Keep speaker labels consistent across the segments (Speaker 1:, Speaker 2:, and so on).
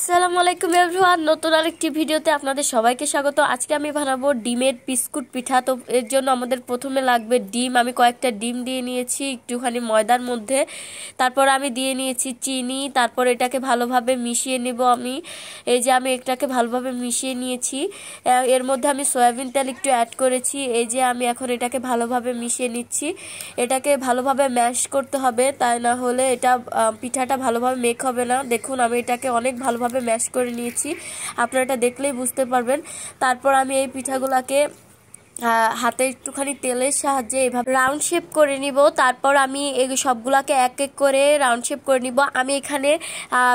Speaker 1: আসসালামু আলাইকুম এভরিওয়ান, নতুন আরেকটি ভিডিওতে আপনাদের সবাইকে স্বাগত। আজকে আমি বানাবো ডিমের বিস্কুট পিঠা। তো এর জন্য আমাদের প্রথমে লাগবে ডিম। আমি কয়েকটা ডিম দিয়ে নিয়েছি একটুখানি ময়দার মধ্যে। তারপর আমি দিয়ে নিয়েছি চিনি। তারপর এটাকে ভালোভাবে মিশিয়ে নেব। আমি এটাকে ভালোভাবে মিশিয়ে নিয়েছি। এর মধ্যে আমি সয়াবিন তেল একটু অ্যাড করেছি। আমি এখন এটাকে ভালোভাবে মিশিয়ে নিচ্ছি। এটাকে ভালোভাবে ম্যাশ করতে হবে, তাই না হলে এটা পিঠাটা ভালোভাবে মেক হবে না। দেখুন আমি এটাকে অনেক ভালোভাবে ম্যাশ করে নিয়েছি, আপনারা এটা দেখলেই বুঝতে পারবেন। তারপর আমি এই পিঠাগুলোকে হাতে একটুখানি তেলের সাহায্যে এভাবে রাউন্ড শেপ করে নিব। তারপর আমি এই সবগুলাকে এক এক করে রাউন্ড শেপ করে নিব। আমি এখানে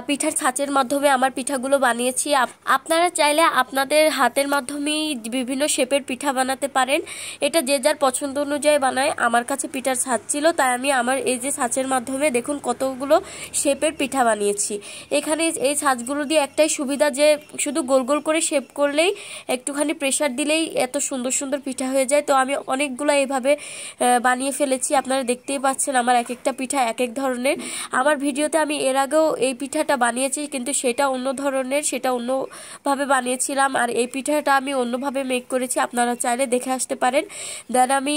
Speaker 1: পিঠার ছাঁচের মাধ্যমে আমার পিঠাগুলো বানিয়েছি। আপনারা চাইলে আপনাদের হাতের মাধ্যমেই বিভিন্ন শেপের পিঠা বানাতে পারেন। এটা যে যার পছন্দ অনুযায়ী বানায়। আমার কাছে পিঠার ছাঁচ ছিল, তাই আমি আমার এই যে ছাঁচের মাধ্যমে দেখুন কতগুলো শেপের পিঠা বানিয়েছি। এখানে এই ছাঁচগুলো দিয়ে একটাই সুবিধা, যে শুধু গোল গোল করে শেপ করলেই একটুখানি প্রেসার দিলেই এত সুন্দর সুন্দর পিঠা হয়ে যায়। তো আমি অনেকগুলো এইভাবে বানিয়ে ফেলেছি। আপনারা দেখতেই পাচ্ছেন আমার এক একটা পিঠা এক এক ধরনের। আমার ভিডিওতে আমি এর আগেও এই পিঠাটা বানিয়েছি, কিন্তু সেটা অন্য ধরনের, সেটা অন্যভাবে বানিয়েছিলাম। আর এই পিঠাটা আমি অন্যভাবে মেক করেছি, আপনারা চাইলে দেখে আসতে পারেন। দেন আমি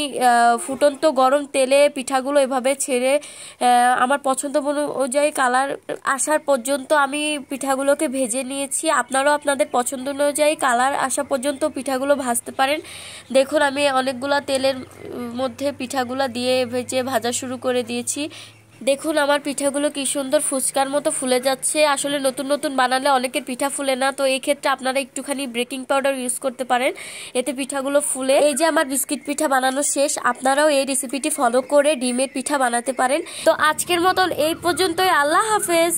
Speaker 1: ফুটন্ত গরম তেলে পিঠাগুলো এভাবে ছেড়ে আমার পছন্দ অনুযায়ী কালার আসার পর্যন্ত আমি পিঠাগুলোকে ভেজে নিয়েছি। আপনারাও আপনাদের পছন্দ অনুযায়ী কালার আসা পর্যন্ত পিঠাগুলো ভাজতে পারেন। দেখুন আমি অনেকগুলো তেলের মধ্যে পিঠাগুলো দিয়ে ভেজে ভাজা শুরু করে দিয়েছি। দেখুন আমার পিঠাগুলো কি সুন্দর ফুচকার মতো ফুলে যাচ্ছে। আসলে নতুন নতুন বানালে অনেকের পিঠা ফুলে না, তো এই ক্ষেত্রে আপনারা একটুখানি বেকিং পাউডার ইউজ করতে পারেন, এতে পিঠাগুলো ফুলে। এই যে আমার বিস্কিট পিঠা বানানো শেষ। আপনারাও এই রেসিপিটি ফলো করে ডিমের পিঠা বানাতে পারেন। তো আজকের মতন এই পর্যন্তই। আল্লাহ হাফেজ।